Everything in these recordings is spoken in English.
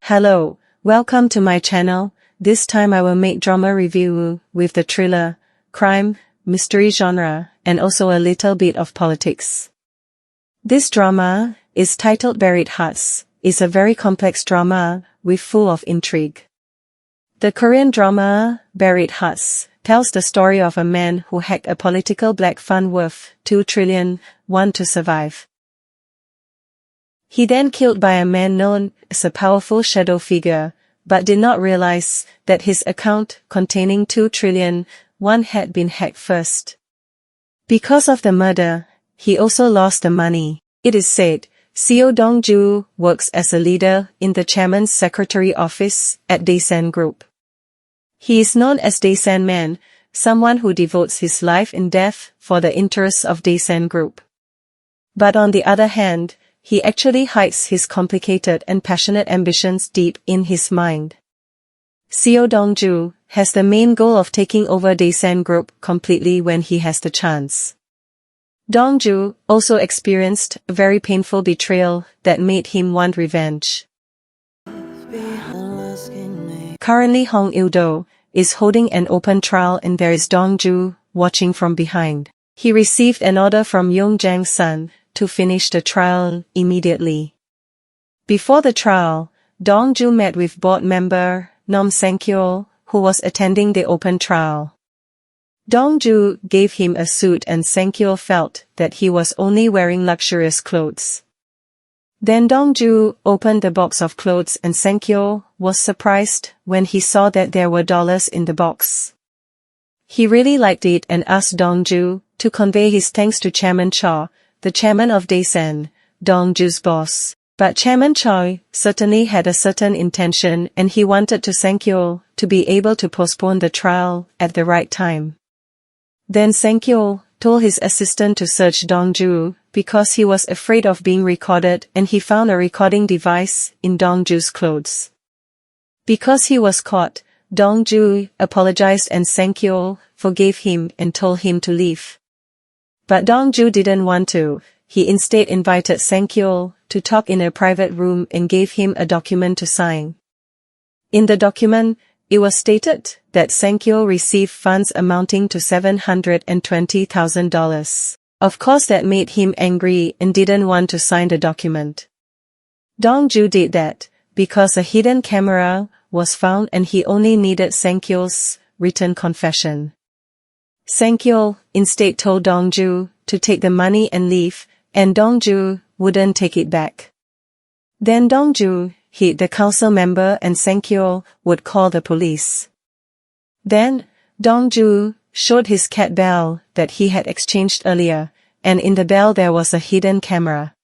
Hello, welcome to my channel. This time I will make drama review with the thriller, crime, mystery genre, and also a little bit of politics. This drama is titled Buried Hearts. Is a very complex drama with full of intrigue. The Korean drama Buried Hearts tells the story of a man who hacked a political black fund worth 2 trillion won to survive. He then killed by a man known as a powerful shadow figure, but did not realize that his account containing 2 trillion won had been hacked first. Because of the murder, he also lost the money. It is said, Seo Dong Ju works as a leader in the chairman's secretary office at Daesan Group. He is known as Daesan Man, someone who devotes his life and death for the interests of Daesan Group. But on the other hand, he actually hides his complicated and passionate ambitions deep in his mind. Seo Dong Ju has the main goal of taking over Daesan Group completely when he has the chance. Dong Ju also experienced a very painful betrayal that made him want revenge. Currently Hong Il-do is holding an open trial and there is Dong Ju watching from behind. He received an order from Yeom Jang Seon to finish the trial immediately. Before the trial, Dong Ju met with board member Yeom Jang Seon, who was attending the open trial. Dong Ju gave him a suit and Seon felt that he was only wearing luxurious clothes. Then Dong Ju opened the box of clothes and Seon was surprised when he saw that there were dollars in the box. He really liked it and asked Dong Ju to convey his thanks to Chairman Cho, the chairman of Daesan, Dong Ju's boss. But Chairman Cho certainly had a certain intention and he wanted to Seon to be able to postpone the trial at the right time. Then Seon told his assistant to search Dong Ju because he was afraid of being recorded and he found a recording device in Dong Ju's clothes. Because he was caught, Dong Ju apologized and Seon forgave him and told him to leave. But Dong Ju didn't want to. He instead invited Seon to talk in a private room and gave him a document to sign. In the document, it was stated that Seon received funds amounting to $720,000. Of course that made him angry and didn't want to sign the document. Dong Ju did that because a hidden camera was found and he only needed Seon's written confession. Seon instead told Dong Ju to take the money and leave, and Dong Ju wouldn't take it back. Then Dong Ju hid the council member and Seon would call the police. Then, Dong Ju showed his cat bell that he had exchanged earlier, and in the bell there was a hidden camera.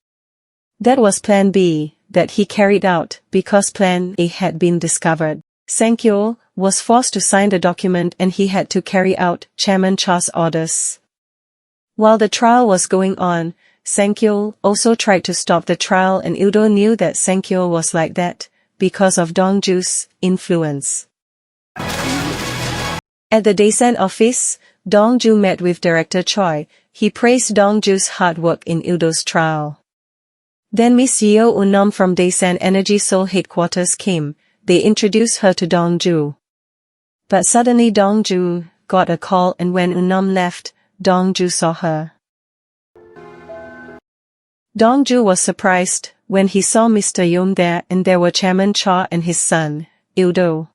That was Plan B that he carried out because Plan A had been discovered. Seon was forced to sign the document and he had to carry out Chairman Cho's orders. While the trial was going on, Seon also tried to stop the trial and Il-do knew that Seon was like that because of Dong Ju's influence. At the Daesan office, Dong Ju met with Director Choi. He praised Dong Ju's hard work in Il-do's trial. Then Miss Yeo Eun-nam from Daesan Energy Seoul headquarters came. They introduced her to Dong Ju. But suddenly Dong Ju got a call and when Eun-nam left, Dong Ju saw her. Dong Ju was surprised when he saw Mr. Yeom there and there were Chairman Cho and his son, Il-do.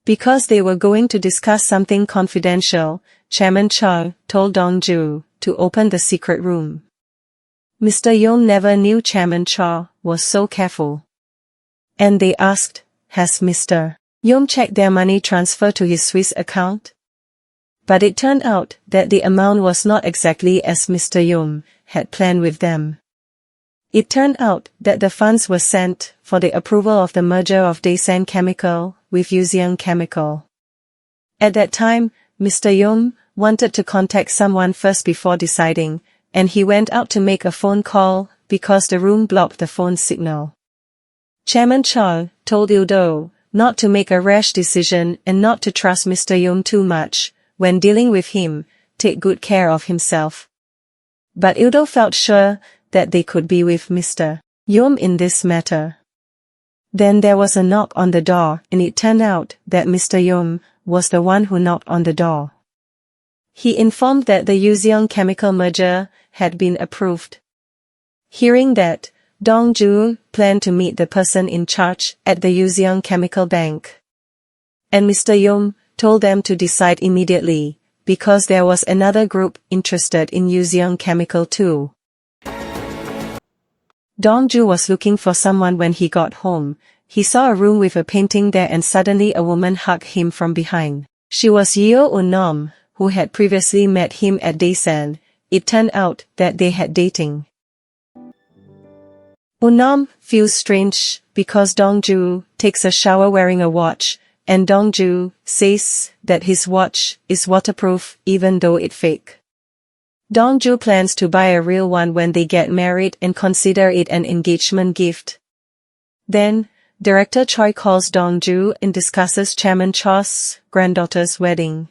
Because they were going to discuss something confidential, Chairman Cho told Dong Ju to open the secret room. Mr. Yeom never knew Chairman Cho was so careful. And they asked, has Mr. Yeom checked their money transfer to his Swiss account? But it turned out that the amount was not exactly as Mr. Yeom had planned with them. It turned out that the funds were sent for the approval of the merger of Daesan Chemical with Yuseong Chemical. At that time, Mr. Yeom wanted to contact someone first before deciding, and he went out to make a phone call because the room blocked the phone signal. Chairman Cho told Il-do not to make a rash decision and not to trust Mr. Yeom too much. When dealing with him, take good care of himself. But Il-do felt sure that they could be with Mr. Yeom in this matter. Then there was a knock on the door, and it turned out that Mr. Yeom was the one who knocked on the door. He informed that the Yeom chemical merger had been approved. Hearing that, Dong Ju planned to meet the person in charge at the Yeom Chemical Bank. And Mr. Yeom told them to decide immediately, because there was another group interested in Yeom Chemical too. Dong Ju was looking for someone when he got home. He saw a room with a painting there and suddenly a woman hugged him from behind. She was Yeom Nam, who had previously met him at Daesan. It turned out that they had dating. Nam feels strange because Dong Ju takes a shower wearing a watch, and Dong Ju says that his watch is waterproof even though it's fake. Dong Ju plans to buy a real one when they get married and consider it an engagement gift. Then, Director Choi calls Dong Ju and discusses Chairman Cho's granddaughter's wedding.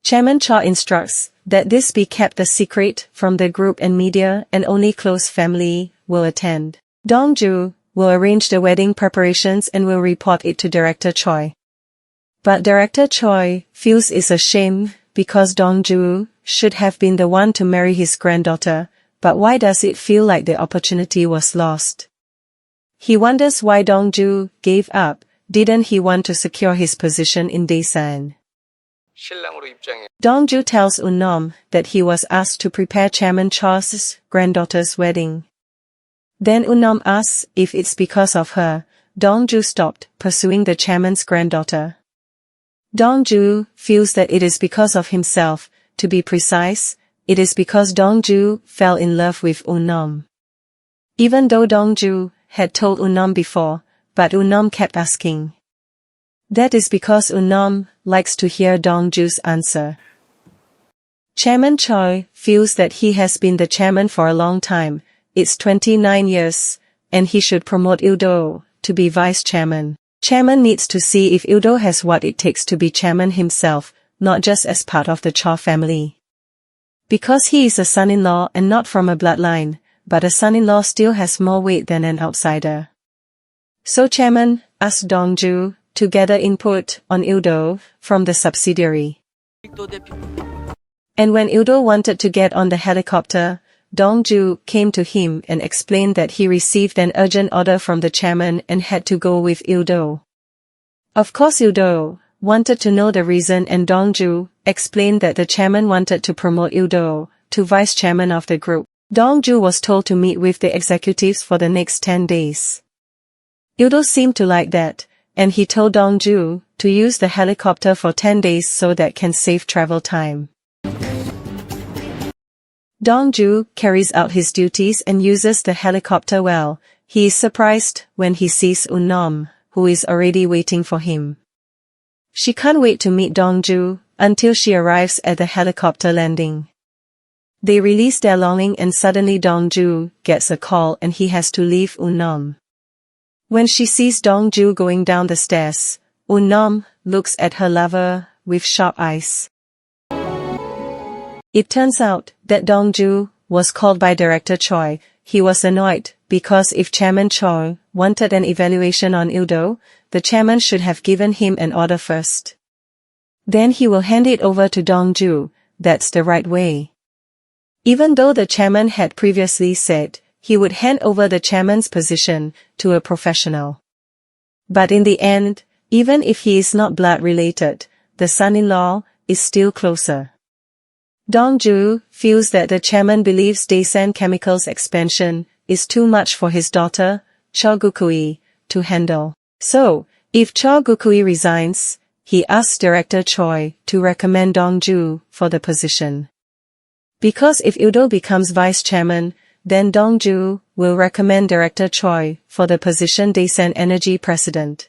Chairman Cho instructs that this be kept a secret from the group and media, and only close family will attend. Dong Ju will arrange the wedding preparations and will report it to Director Choi. But Director Choi feels it's a shame because Dong Ju should have been the one to marry his granddaughter, but why does it feel like the opportunity was lost? He wonders why Dong Ju gave up. Didn't he want to secure his position in Daesan? Dong Ju tells Nam that he was asked to prepare Chairman Cho's granddaughter's wedding. Then Nam asks if it's because of her. Dong Ju stopped pursuing the chairman's granddaughter. Dong Ju feels that it is because of himself. To be precise, it is because Dong Ju fell in love with Nam. Even though Dong Ju had told Nam before, but Nam kept asking. That is because Nam likes to hear Dong Ju's answer. Chairman Choi feels that he has been the chairman for a long time. It's 29 years, and he should promote Il-do to be vice chairman. Chairman needs to see if Il-do has what it takes to be chairman himself, not just as part of the Cho family. Because he is a son-in-law and not from a bloodline, but a son-in-law still has more weight than an outsider. So chairman asked Dong Ju to gather input on Il-do from the subsidiary. And when Il-do wanted to get on the helicopter, Dong Ju came to him and explained that he received an urgent order from the chairman and had to go with Il-do. Of course Il-do wanted to know the reason, and Dong Ju explained that the chairman wanted to promote Il-do to vice chairman of the group. Dong Ju was told to meet with the executives for the next 10 days. Il-do seemed to like that, and he told Dong Ju to use the helicopter for 10 days so that can save travel time. Dong Ju carries out his duties and uses the helicopter well. He is surprised when he sees Nam, who is already waiting for him. She can't wait to meet Dong Ju until she arrives at the helicopter landing. They release their longing and suddenly Dong Ju gets a call and he has to leave Nam. When she sees Dong Ju going down the stairs, Nam looks at her lover with sharp eyes. It turns out that Dong Ju was called by Director Choi. He was annoyed because if Chairman Choi wanted an evaluation on Il-do, the chairman should have given him an order first. Then he will hand it over to Dong Ju. That's the right way. Even though the chairman had previously said he would hand over the chairman's position to a professional. But in the end, even if he is not blood related, the son-in-law is still closer. Dong Ju feels that the chairman believes Daesan Chemical's expansion is too much for his daughter, Cho Gukui, to handle. So, if Cho Gukui resigns, he asks Director Choi to recommend Dong Ju for the position. Because if Il-do becomes vice chairman, then Dong Ju will recommend Director Choi for the position Daesan Energy president.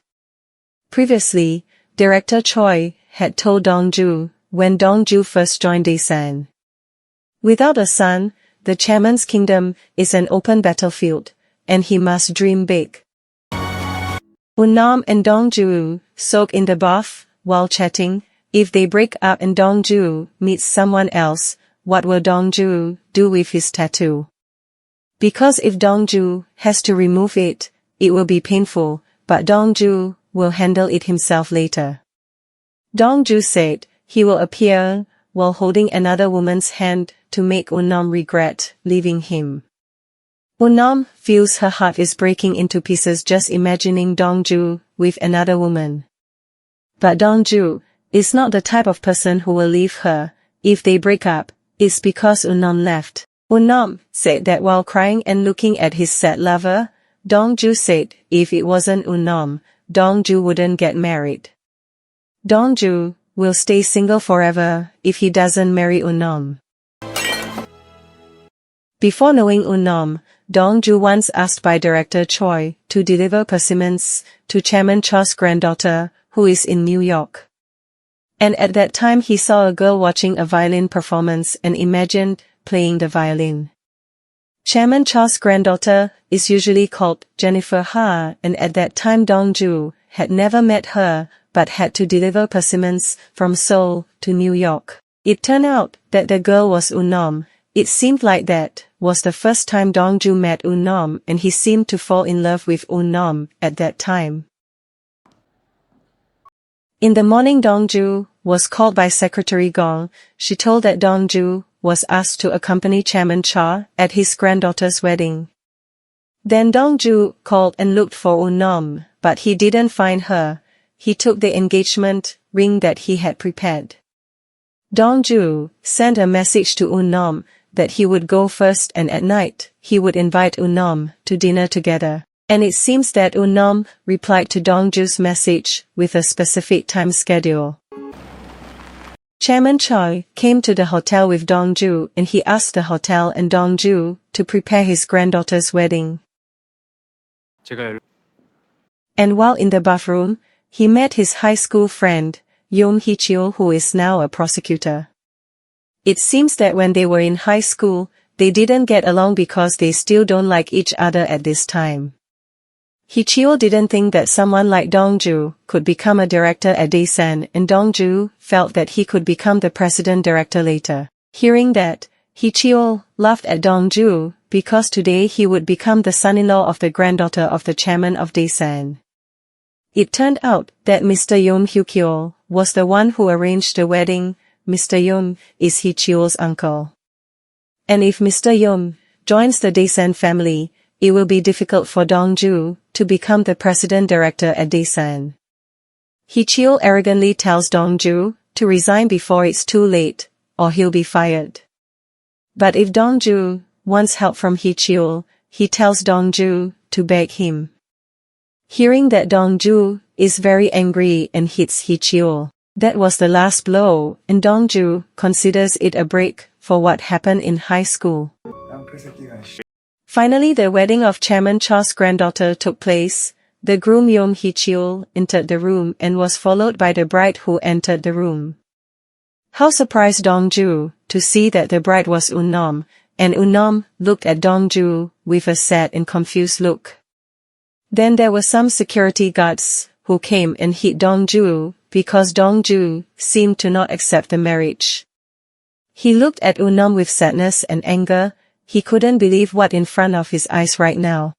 Previously, Director Choi had told Dong Ju when Dong Ju first joined Daesan. Without a son, the chairman's kingdom is an open battlefield, and he must dream big. Nam and Dong Ju soak in the bath while chatting. If they break up and Dong Ju meets someone else, what will Dong Ju do with his tattoo? Because if Dong Ju has to remove it, it will be painful. but Dong Ju will handle it himself later. Dong Ju said he will appear while holding another woman's hand to make Unnam regret leaving him. Unnam feels her heart is breaking into pieces just imagining Dong Ju with another woman. But Dong Ju is not the type of person who will leave her. If they break up, it's because Unnam left. Unnam said that while crying and looking at his sad lover. Dong Ju said if it wasn't Unnam, Dong Ju wouldn't get married. Dong Ju will stay single forever if he doesn't marry Unnam. Before knowing Unnam, Dong Ju once asked by director Choi to deliver persimmons to Chairman Cho's granddaughter, who is in New York. And at that time he saw a girl watching a violin performance and imagined playing the violin. Chairman Cho's granddaughter is usually called Jennifer Ha, and at that time Dong Ju had never met her, but had to deliver persimmons from Seoul to New York. It turned out that the girl was Unnam. It seemed like that was the first time Dong Ju met Unnam, and he seemed to fall in love with Unnam at that time. In the morning Dong Ju was called by Secretary Gong. She told that Dong Ju was asked to accompany Chairman Cho at his granddaughter's wedding. Then Dong Ju called and looked for Unnam, but he didn't find her. He took the engagement ring that he had prepared. Dong Ju sent a message to Unnam that he would go first and at night he would invite Unnam to dinner together. And it seems that Unnam replied to Dong Ju's message with a specific time schedule. Chairman Choi came to the hotel with Dong Ju and he asked the hotel and Dong Ju to prepare his granddaughter's wedding. And while in the bathroom, he met his high school friend, Yeom Jang, who is now a prosecutor. It seems that when they were in high school, they didn't get along because they still don't like each other at this time. Jang didn't think that someone like Dong Ju could become a director at Daesan, and Dong Ju felt that he could become the president director later. Hearing that, Jang laughed at Dong Ju because today he would become the son-in-law of the granddaughter of the chairman of Daesan. It turned out that Mr. Yeom Jang was the one who arranged the wedding. Mr. Yeom is Jang's uncle. And if Mr. Yeom joins the Daesan family, it will be difficult for Dong Ju to become the president director at Daesan. Jang arrogantly tells Dong Ju to resign before it's too late, or he'll be fired. But if Dong Ju wants help from Jang, he tells Dong Ju to beg him. Hearing that Dong Ju is very angry and hits Jang. That was the last blow, and Dong Ju considers it a break for what happened in high school. Finally, the wedding of Chairman Cho's granddaughter took place. The groom Yeom Jang entered the room and was followed by the bride who entered the room. How surprised Dong Ju to see that the bride was Unnam, and Unnam looked at Dong Ju with a sad and confused look. Then there were some security guards who came and hit Dong Ju because Dong Ju seemed to not accept the marriage. He looked at Unnam with sadness and anger. He couldn't believe what in front of his eyes right now.